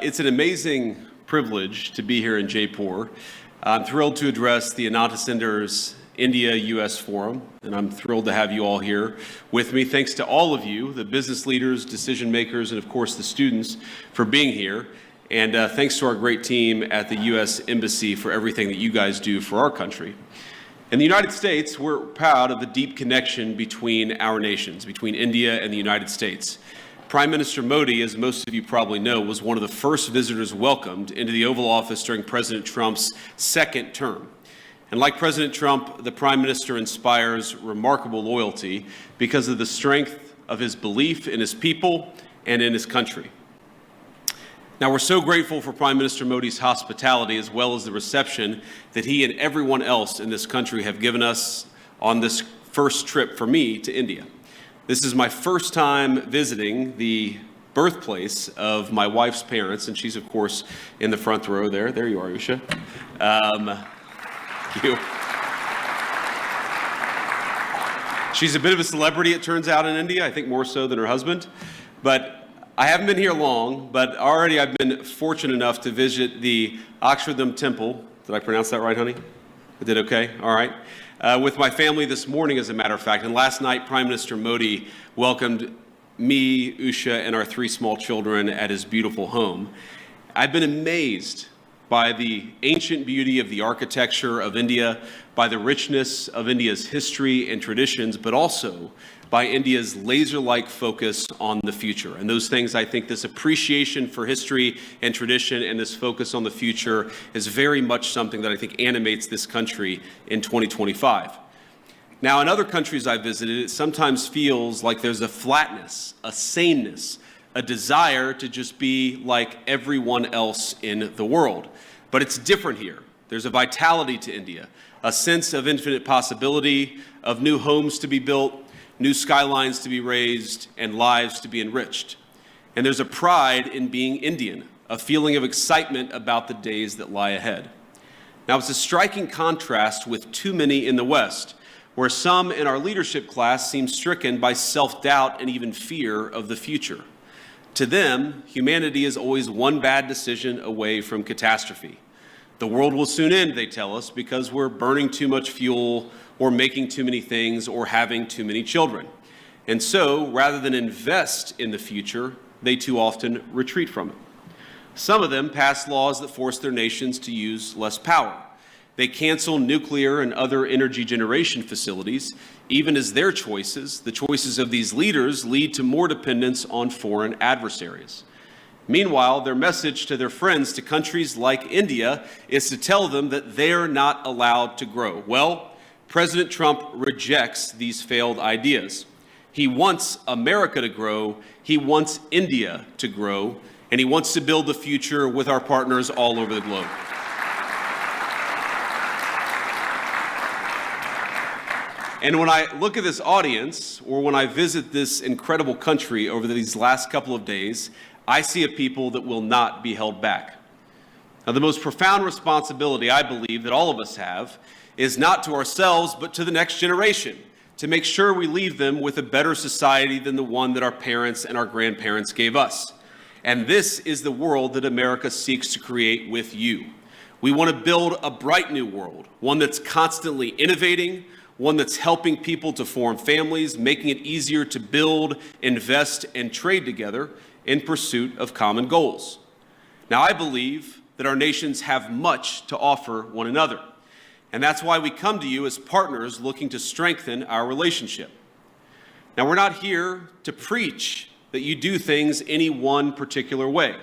It's an amazing privilege to be here in Jaipur. I'm thrilled to address the Ananta Center's India-U.S. Forum, and I'm thrilled to have you all here with me. Thanks to all of you, the business leaders, decision makers, and of course the students for being here. And thanks to our great team at the U.S. Embassy for everything that you guys do for our country. In the United States, we're proud of the deep connection between our nations, between India and the United States. Prime Minister Modi, as most of you probably know, was one of the first visitors welcomed into the Oval Office during President Trump's second term. And like President Trump, the Prime Minister inspires remarkable loyalty because of the strength of his belief in his people and in his country. Now, we're so grateful for Prime Minister Modi's hospitality as well as the reception that he and everyone else in this country have given us on this first trip for me to India. This is my first time visiting the birthplace of my wife's parents, and she's, of course, in the front row there. There you are, Usha. Thank you. She's a bit of a celebrity, it turns out, in India, I think more so than her husband. But I haven't been here long, but already I've been fortunate enough to visit the Akshardham Temple. Did I pronounce that right, honey? I did okay? All right. With my family this morning, as a matter of fact. And last night, Prime Minister Modi welcomed me, Usha, and our 3 small children at his beautiful home. I've been amazed by the ancient beauty of the architecture of India, by the richness of India's history and traditions, but also by India's laser-like focus on the future. And those things, I think this appreciation for history and tradition and this focus on the future is very much something that I think animates this country in 2025. Now, in other countries I've visited, it sometimes feels like there's a flatness, a sameness, a desire to just be like everyone else in the world. But it's different here. There's a vitality to India, a sense of infinite possibility, of new homes to be built, new skylines to be raised, and lives to be enriched. And there's a pride in being Indian, a feeling of excitement about the days that lie ahead. Now, it's a striking contrast with too many in the West, where some in our leadership class seem stricken by self-doubt and even fear of the future. To them, humanity is always one bad decision away from catastrophe. The world will soon end, they tell us, because we're burning too much fuel or making too many things or having too many children. And so, rather than invest in the future, they too often retreat from it. Some of them pass laws that force their nations to use less power. They cancel nuclear and other energy generation facilities, even as their choices, the choices of these leaders, lead to more dependence on foreign adversaries. Meanwhile, their message to their friends, to countries like India, is to tell them that they're not allowed to grow. Well, President Trump rejects these failed ideas. He wants America to grow, he wants India to grow, and he wants to build the future with our partners all over the globe. And when I look at this audience, or when I visit this incredible country over these last couple of days, I see a people that will not be held back. Now, the most profound responsibility, I believe, that all of us have is not to ourselves, but to the next generation, to make sure we leave them with a better society than the one that our parents and our grandparents gave us. And this is the world that America seeks to create with you. We want to build a bright new world, one that's constantly innovating, one that's helping people to form families, making it easier to build, invest, and trade together in pursuit of common goals. Now, I believe that our nations have much to offer one another, and that's why we come to you as partners looking to strengthen our relationship. Now, we're not here to preach that you do things any one particular way.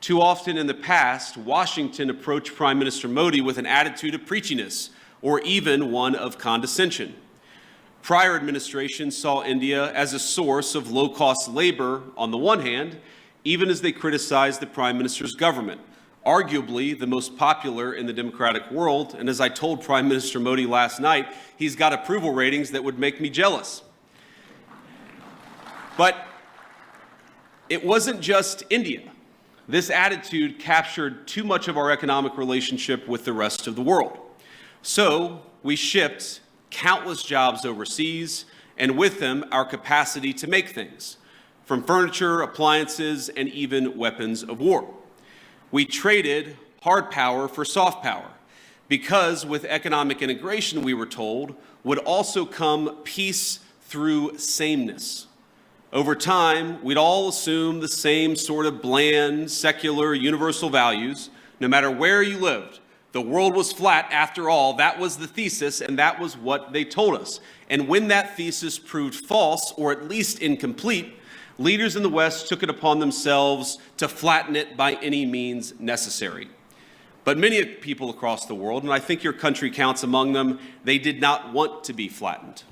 Too often in the past, Washington approached Prime Minister Modi with an attitude of preachiness, or even one of condescension. Prior administrations saw India as a source of low-cost labor on the one hand, even as they criticized the Prime Minister's government, arguably the most popular in the democratic world. And as I told Prime Minister Modi last night, he's got approval ratings that would make me jealous. But it wasn't just India. This attitude captured too much of our economic relationship with the rest of the world. So we shipped countless jobs overseas, and with them, our capacity to make things, from furniture, appliances, and even weapons of war. We traded hard power for soft power because with economic integration, we were told, would also come peace through sameness. Over time, we'd all assume the same sort of bland, secular, universal values, no matter where you lived. The world was flat after all. That was the thesis, and that was what they told us. And when that thesis proved false, or at least incomplete, leaders in the West took it upon themselves to flatten it by any means necessary. But many people across the world, and I think your country counts among them, they did not want to be flattened.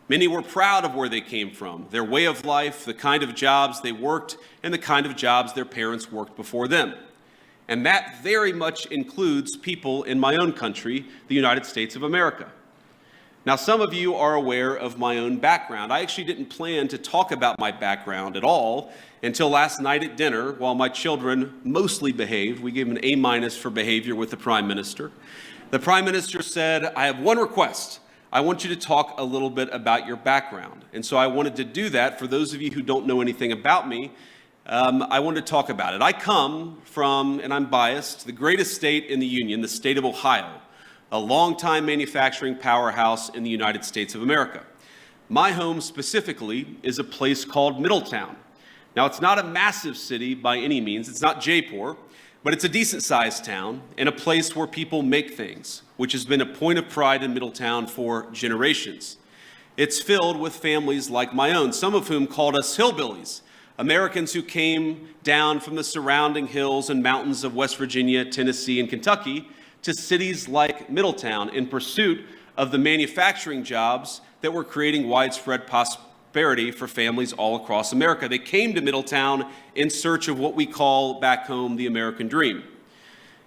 Many were proud of where they came from, their way of life, the kind of jobs they worked, and the kind of jobs their parents worked before them. And that very much includes people in my own country, the United States of America. Now, some of you are aware of my own background. I actually didn't plan to talk about my background at all until last night at dinner while my children mostly behaved. We gave them an A- for behavior with the Prime Minister. The Prime Minister said, I have one request. I want you to talk a little bit about your background. And so I wanted to do that. For those of you who don't know anything about me, I wanted to talk about it. I come from, and I'm biased, the greatest state in the Union, the state of Ohio, a longtime manufacturing powerhouse in the United States of America. My home specifically is a place called Middletown. Now, it's not a massive city by any means. It's not Jaipur, but it's a decent-sized town and a place where people make things, which has been a point of pride in Middletown for generations. It's filled with families like my own, some of whom called us hillbillies, Americans who came down from the surrounding hills and mountains of West Virginia, Tennessee, and Kentucky to cities like Middletown in pursuit of the manufacturing jobs that were creating widespread prosperity for families all across America. They came to Middletown in search of what we call back home the American dream.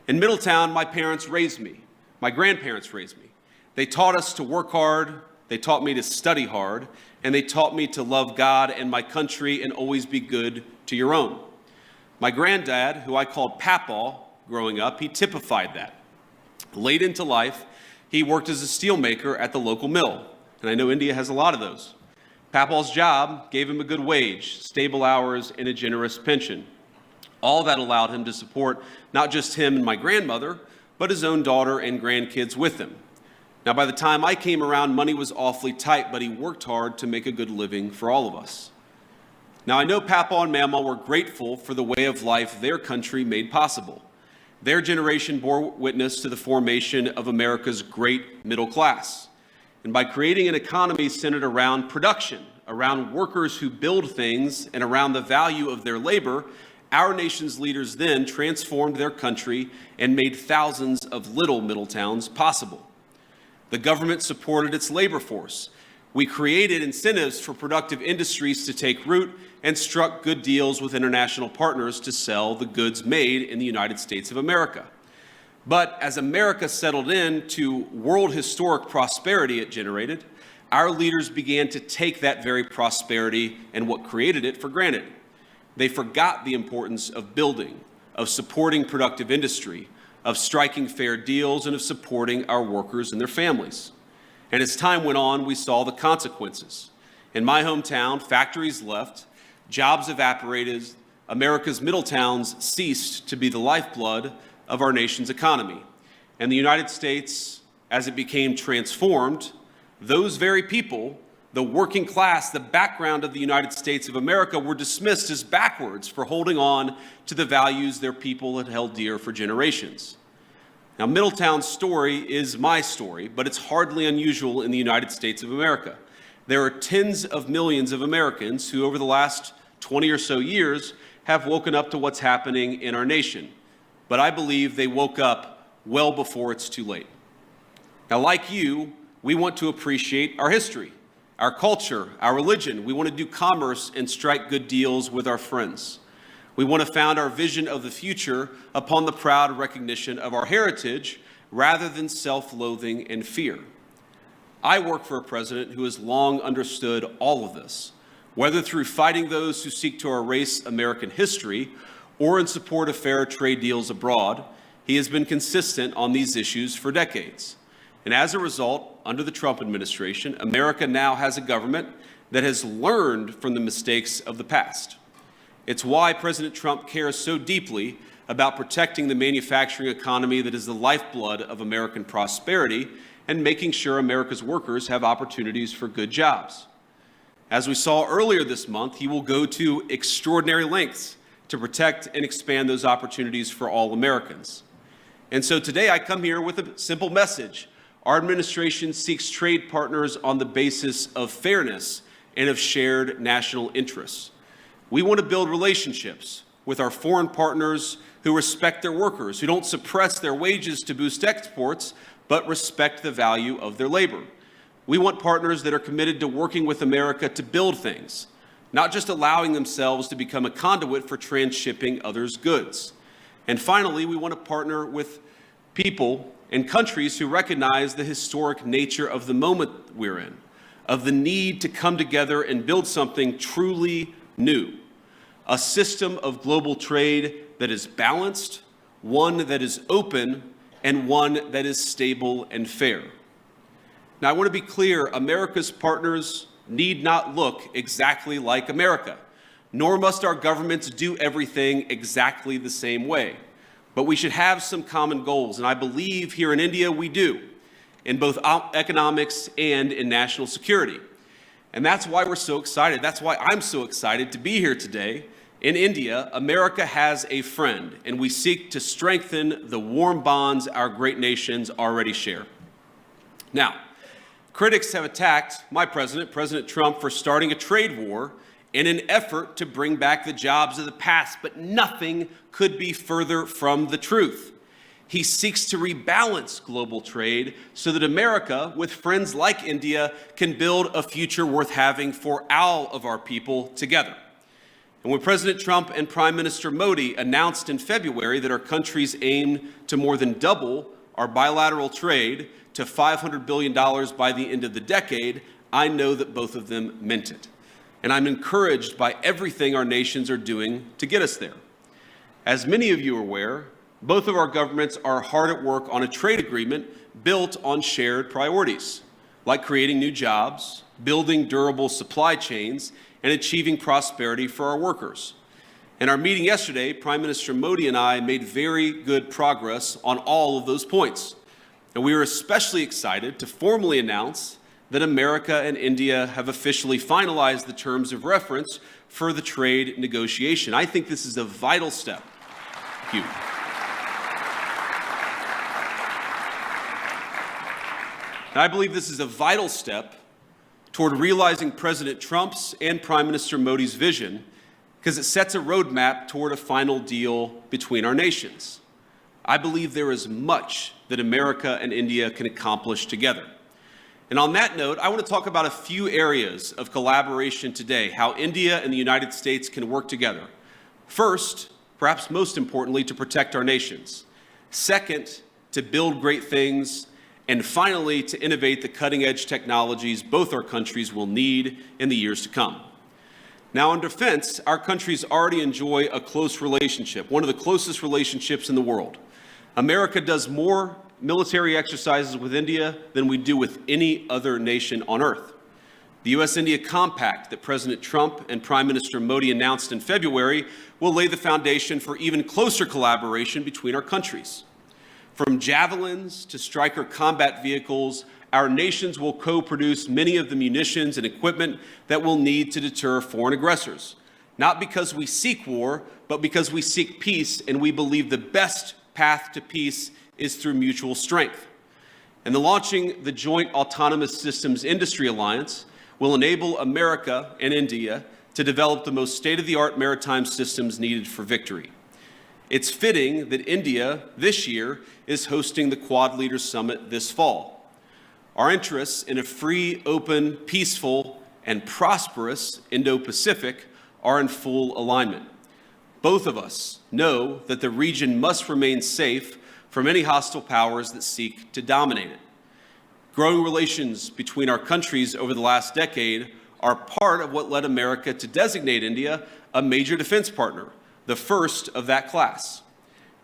In Middletown, my parents raised me. My grandparents raised me. They taught us to work hard. They taught me to study hard. And they taught me to love God and my country and always be good to your own. My granddad, who I called Papaw growing up, he typified that. Late into life, he worked as a steelmaker at the local mill. And I know India has a lot of those. Papaw's job gave him a good wage, stable hours, and a generous pension. All that allowed him to support not just him and my grandmother, but his own daughter and grandkids with him. Now, by the time I came around, money was awfully tight, but he worked hard to make a good living for all of us. Now, I know Papaw and Mama were grateful for the way of life their country made possible. Their generation bore witness to the formation of America's great middle class. And by creating an economy centered around production, around workers who build things, and around the value of their labor, our nation's leaders then transformed their country and made thousands of little Middletowns possible. The government supported its labor force. We created incentives for productive industries to take root and struck good deals with international partners to sell the goods made in the United States of America. But as America settled into world historic prosperity it generated, our leaders began to take that very prosperity and what created it for granted. They forgot the importance of building, of supporting productive industry, of striking fair deals, and of supporting our workers and their families. And as time went on, we saw the consequences. In my hometown, factories left, jobs evaporated, America's middle towns ceased to be the lifeblood of our nation's economy. And the United States, as it became transformed, those very people, the working class, the background of the United States of America, were dismissed as backwards for holding on to the values their people had held dear for generations. Now, Middletown's story is my story, but it's hardly unusual in the United States of America. There are tens of millions of Americans who, over the last 20 or so years, have woken up to what's happening in our nation. But I believe they woke up well before it's too late. Now, like you, we want to appreciate our history, our culture, our religion. We want to do commerce and strike good deals with our friends. We want to found our vision of the future upon the proud recognition of our heritage rather than self-loathing and fear. I work for a president who has long understood all of this, whether through fighting those who seek to erase American history or in support of fair trade deals abroad. He has been consistent on these issues for decades. And as a result, under the Trump administration, America now has a government that has learned from the mistakes of the past. It's why President Trump cares so deeply about protecting the manufacturing economy that is the lifeblood of American prosperity and making sure America's workers have opportunities for good jobs. As we saw earlier this month, he will go to extraordinary lengths to protect and expand those opportunities for all Americans. And so today I come here with a simple message. Our administration seeks trade partners on the basis of fairness and of shared national interests. We want to build relationships with our foreign partners who respect their workers, who don't suppress their wages to boost exports, but respect the value of their labor. We want partners that are committed to working with America to build things, not just allowing themselves to become a conduit for transshipping others' goods. And finally, we want to partner with people and countries who recognize the historic nature of the moment we're in, of the need to come together and build something truly new, a system of global trade that is balanced, one that is open, and one that is stable and fair. Now, I want to be clear, America's partners need not look exactly like America, nor must our governments do everything exactly the same way. But we should have some common goals, and I believe here in India we do, in both economics and in national security. And that's why we're so excited. That's why I'm so excited to be here today. In India, America has a friend, and we seek to strengthen the warm bonds our great nations already share. Now, critics have attacked my president, President Trump, for starting a trade war in an effort to bring back the jobs of the past, but nothing could be further from the truth. He seeks to rebalance global trade so that America, with friends like India, can build a future worth having for all of our people together. And when President Trump and Prime Minister Modi announced in February that our countries aim to more than double our bilateral trade to $500 billion by the end of the decade, I know that both of them meant it. And I'm encouraged by everything our nations are doing to get us there. As many of you are aware, both of our governments are hard at work on a trade agreement built on shared priorities, like creating new jobs, building durable supply chains, and achieving prosperity for our workers. In our meeting yesterday, Prime Minister Modi and I made very good progress on all of those points. And we are especially excited to formally announce that America and India have officially finalized the terms of reference for the trade negotiation. I think this is a vital step. Thank you. And I believe this is a vital step toward realizing President Trump's and Prime Minister Modi's vision, because it sets a roadmap toward a final deal between our nations. I believe there is much that America and India can accomplish together. And on that note, I want to talk about a few areas of collaboration today, how India and the United States can work together. First, perhaps most importantly, to protect our nations. Second, to build great things. And finally, to innovate the cutting-edge technologies both our countries will need in the years to come. Now, on defense, our countries already enjoy a close relationship, one of the closest relationships in the world. America does more military exercises with India than we do with any other nation on earth. The U.S.-India Compact that President Trump and Prime Minister Modi announced in February will lay the foundation for even closer collaboration between our countries. From javelins to Stryker combat vehicles, our nations will co-produce many of the munitions and equipment that we'll need to deter foreign aggressors. Not because we seek war, but because we seek peace, and we believe the best path to peace is through mutual strength. And launching the Joint Autonomous Systems Industry Alliance will enable America and India to develop the most state-of-the-art maritime systems needed for victory. It's fitting that India, this year, is hosting the Quad Leaders Summit this fall. Our interests in a free, open, peaceful, and prosperous Indo-Pacific are in full alignment. Both of us know that the region must remain safe from any hostile powers that seek to dominate it. Growing relations between our countries over the last decade are part of what led America to designate India a major defense partner, the first of that class.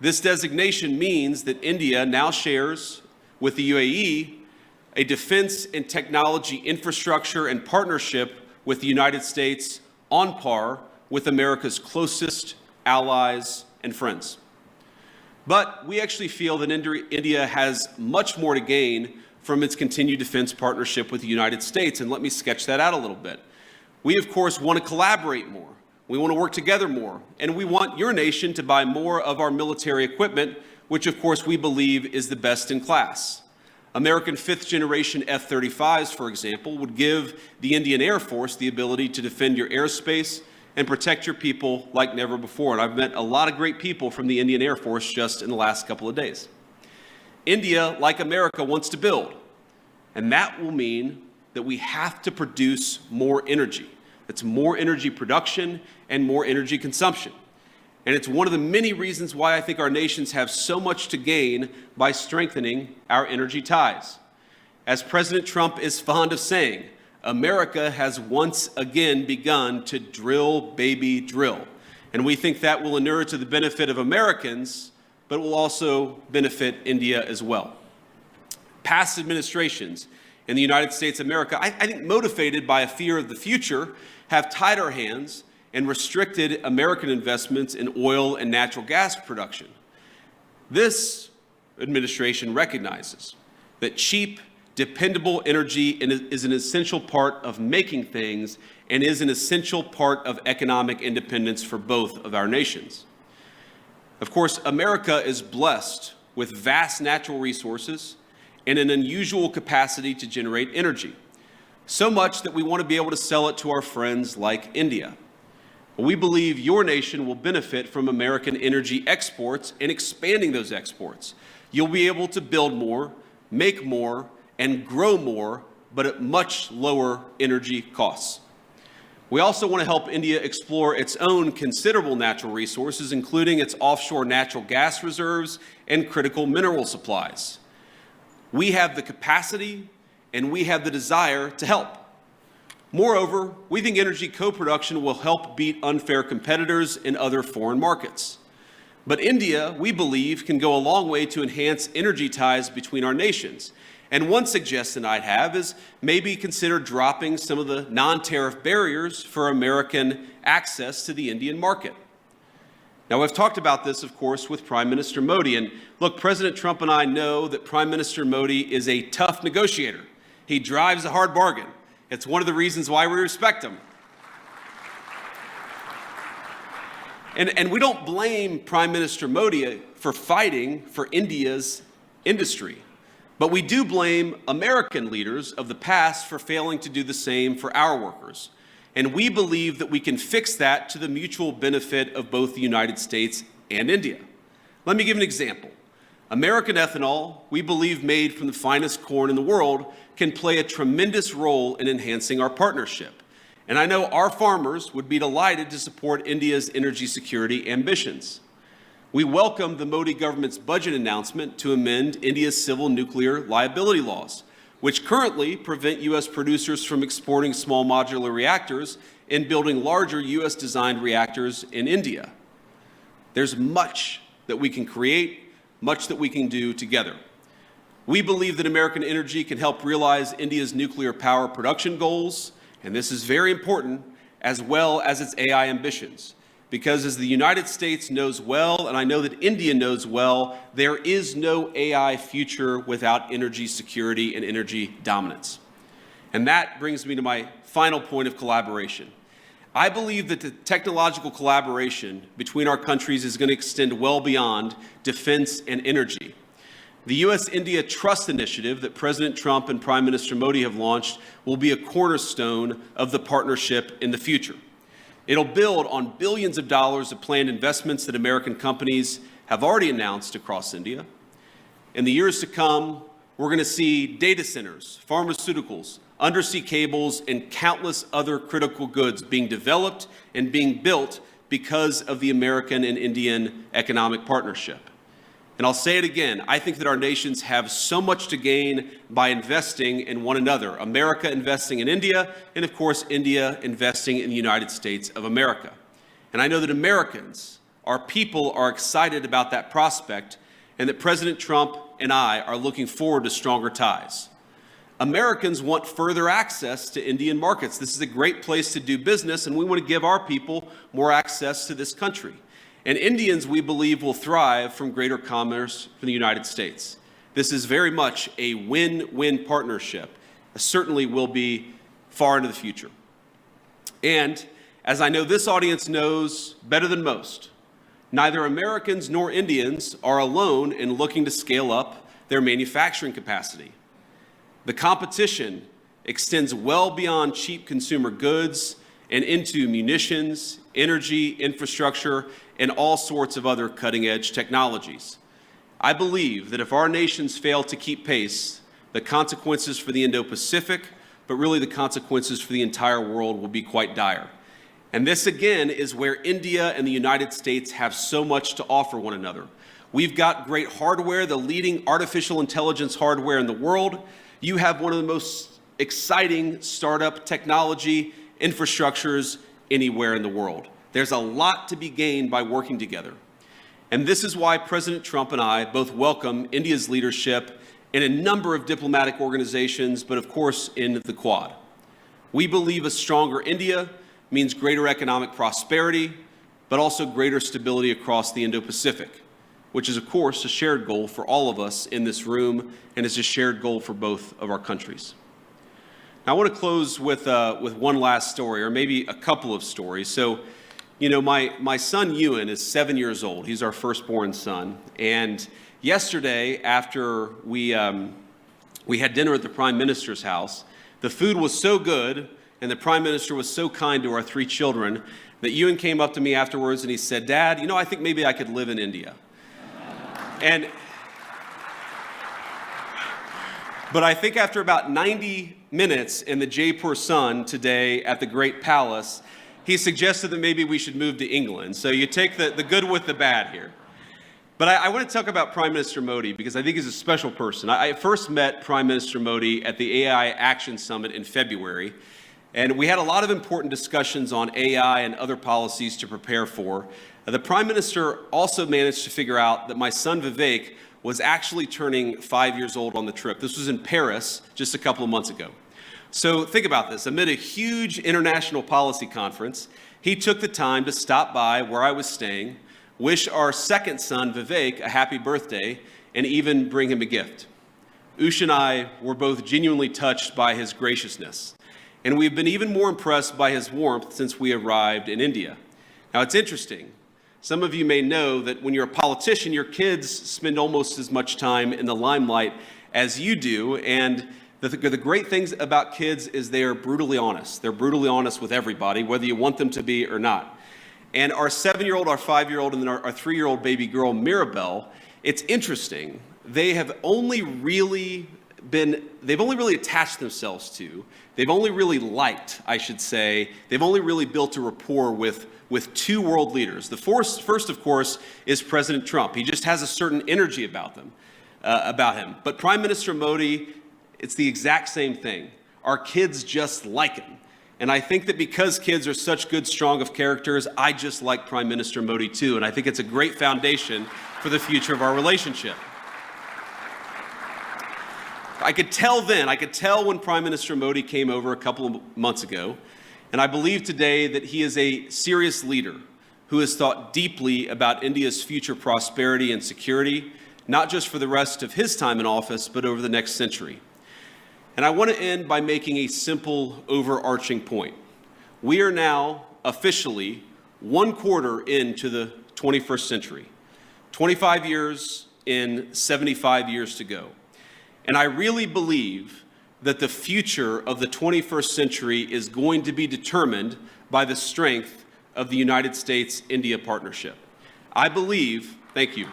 This designation means that India now shares with the UAE a defense and technology infrastructure and partnership with the United States on par with America's closest allies and friends. But we actually feel that India has much more to gain from its continued defense partnership with the United States, and let me sketch that out a little bit. We, of course, want to collaborate more. We want to work together more, and we want your nation to buy more of our military equipment, which, of course, we believe is the best in class. American fifth-generation F-35s, for example, would give the Indian Air Force the ability to defend your airspace and protect your people like never before. And I've met a lot of great people from the Indian Air Force just in the last couple of days. India, like America, wants to build, and that will mean that we have to produce more energy. That's more energy production and more energy consumption. And it's one of the many reasons why I think our nations have so much to gain by strengthening our energy ties. As President Trump is fond of saying, America has once again begun to drill, baby, drill. And we think that will inure to the benefit of Americans, but will also benefit India as well. Past administrations in the United States of America, I think motivated by a fear of the future, have tied our hands and restricted American investments in oil and natural gas production. This administration recognizes that cheap, dependable energy is an essential part of making things and is an essential part of economic independence for both of our nations. Of course, America is blessed with vast natural resources and an unusual capacity to generate energy, so much that we want to be able to sell it to our friends like India. We believe your nation will benefit from American energy exports and expanding those exports. You'll be able to build more, make more, and grow more, but at much lower energy costs. We also want to help India explore its own considerable natural resources, including its offshore natural gas reserves and critical mineral supplies. We have the capacity and we have the desire to help. Moreover, we think energy co-production will help beat unfair competitors in other foreign markets. But India, we believe, can go a long way to enhance energy ties between our nations. And one suggestion I'd have is maybe consider dropping some of the non-tariff barriers for American access to the Indian market. Now, I've talked about this, of course, with Prime Minister Modi. And look, President Trump and I know that Prime Minister Modi is a tough negotiator. He drives a hard bargain. It's one of the reasons why we respect him. And we don't blame Prime Minister Modi for fighting for India's industry. But we do blame American leaders of the past for failing to do the same for our workers. And we believe that we can fix that to the mutual benefit of both the United States and India. Let me give an example. American ethanol, we believe made from the finest corn in the world, can play a tremendous role in enhancing our partnership. And I know our farmers would be delighted to support India's energy security ambitions. We welcome the Modi government's budget announcement to amend India's civil nuclear liability laws, which currently prevent U.S. producers from exporting small modular reactors and building larger U.S.-designed reactors in India. There's much that we can create, much that we can do together. We believe that American energy can help realize India's nuclear power production goals, and this is very important, as well as its AI ambitions. Because as the United States knows well, and I know that India knows well, there is no AI future without energy security and energy dominance. And that brings me to my final point of collaboration. I believe that the technological collaboration between our countries is going to extend well beyond defense and energy. The U.S.-India Trust Initiative that President Trump and Prime Minister Modi have launched will be a cornerstone of the partnership in the future. It'll build on billions of dollars of planned investments that American companies have already announced across India. In the years to come, we're going to see data centers, pharmaceuticals, undersea cables, and countless other critical goods being developed and being built because of the American and Indian economic partnership. And I'll say it again, I think that our nations have so much to gain by investing in one another. America investing in India, and of course, India investing in the United States of America. And I know that Americans, our people, are excited about that prospect, and that President Trump and I are looking forward to stronger ties. Americans want further access to Indian markets. This is a great place to do business, and we want to give our people more access to this country. And Indians, we believe, will thrive from greater commerce from the United States. This is very much a win-win partnership. It certainly will be far into the future. And as I know this audience knows better than most, neither Americans nor Indians are alone in looking to scale up their manufacturing capacity. The competition extends well beyond cheap consumer goods and into munitions, energy, infrastructure, and all sorts of other cutting-edge technologies. I believe that if our nations fail to keep pace, the consequences for the Indo-Pacific, but really the consequences for the entire world, will be quite dire. And this, again, is where India and the United States have so much to offer one another. We've got great hardware, the leading artificial intelligence hardware in the world. You have one of the most exciting startup technology infrastructures anywhere in the world. There's a lot to be gained by working together. And this is why President Trump and I both welcome India's leadership in a number of diplomatic organizations, but of course in the Quad. We believe a stronger India means greater economic prosperity, but also greater stability across the Indo-Pacific, which is of course a shared goal for all of us in this room and is a shared goal for both of our countries. Now, I want to close with one last story, or maybe a couple of stories. So, you know, my son Ewan is 7 years old. He's our firstborn son. And yesterday, after we had dinner at the Prime Minister's house, the food was so good and the Prime Minister was so kind to our three children that Ewan came up to me afterwards and he said, "Dad, you know, I think maybe I could live in India." But I think after about 90 minutes in the Jaipur sun today at the Great Palace, he suggested that maybe we should move to England. So you take the good with the bad here. But I want to talk about Prime Minister Modi because I think he's a special person. I first met Prime Minister Modi at the AI Action Summit in February, and we had a lot of important discussions on AI and other policies to prepare for. The Prime Minister also managed to figure out that my son Vivek was actually turning 5 years old on the trip. This was in Paris just a couple of months ago. So think about this. Amid a huge international policy conference, he took the time to stop by where I was staying, wish our second son, Vivek, a happy birthday, and even bring him a gift. Ush and I were both genuinely touched by his graciousness, and we've been even more impressed by his warmth since we arrived in India. Now, it's interesting. Some of you may know that when you're a politician, your kids spend almost as much time in the limelight as you do, and the great things about kids is they are brutally honest. They're brutally honest with everybody, whether you want them to be or not. And our 7-year-old, our 5-year-old, and then our 3-year-old baby girl, Mirabelle, it's interesting. They've only really attached themselves to, they've only really liked, I should say, they've only really built a rapport with two world leaders. The first, of course, is President Trump. He just has a certain energy about him. But Prime Minister Modi, it's the exact same thing. Our kids just like him. And I think that because kids are such good, strong of characters, I just like Prime Minister Modi too. And I think it's a great foundation for the future of our relationship. I could tell when Prime Minister Modi came over a couple of months ago, and I believe today that he is a serious leader who has thought deeply about India's future prosperity and security, not just for the rest of his time in office, but over the next century. And I want to end by making a simple, overarching point. We are now officially 1/4 into the 21st century, 25 years in, 75 years to go. And I really believe that the future of the 21st century is going to be determined by the strength of the United States-India partnership. I believe, thank you.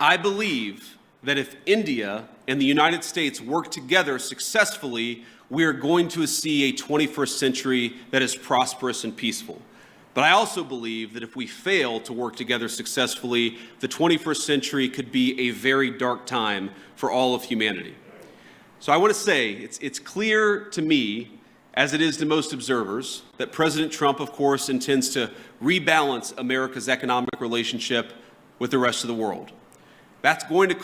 I believe that if India and the United States work together successfully, we are going to see a 21st century that is prosperous and peaceful. But I also believe that if we fail to work together successfully, the 21st century could be a very dark time for all of humanity. So I want to say it's clear to me, as it is to most observers, that President Trump, of course, intends to rebalance America's economic relationship with the rest of the world. That's going to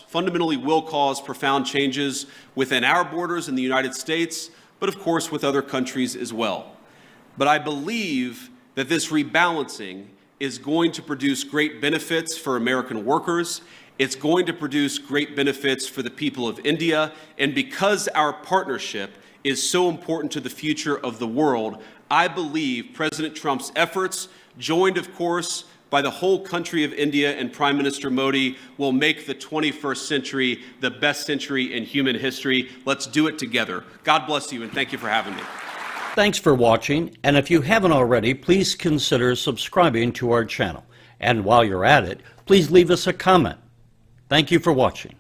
fundamentally will cause profound changes within our borders in the United States, but of course with other countries as well. But I believe that this rebalancing is going to produce great benefits for American workers. It's going to produce great benefits for the people of India. And because our partnership is so important to the future of the world, I believe President Trump's efforts, joined, of course, by the whole country of India and Prime Minister Modi, will make the 21st century the best century in human history. Let's do it together. God bless you, and thank you for having me. Thanks for watching, and if you haven't already, please consider subscribing to our channel. And while you're at it, please leave us a comment. Thank you for watching.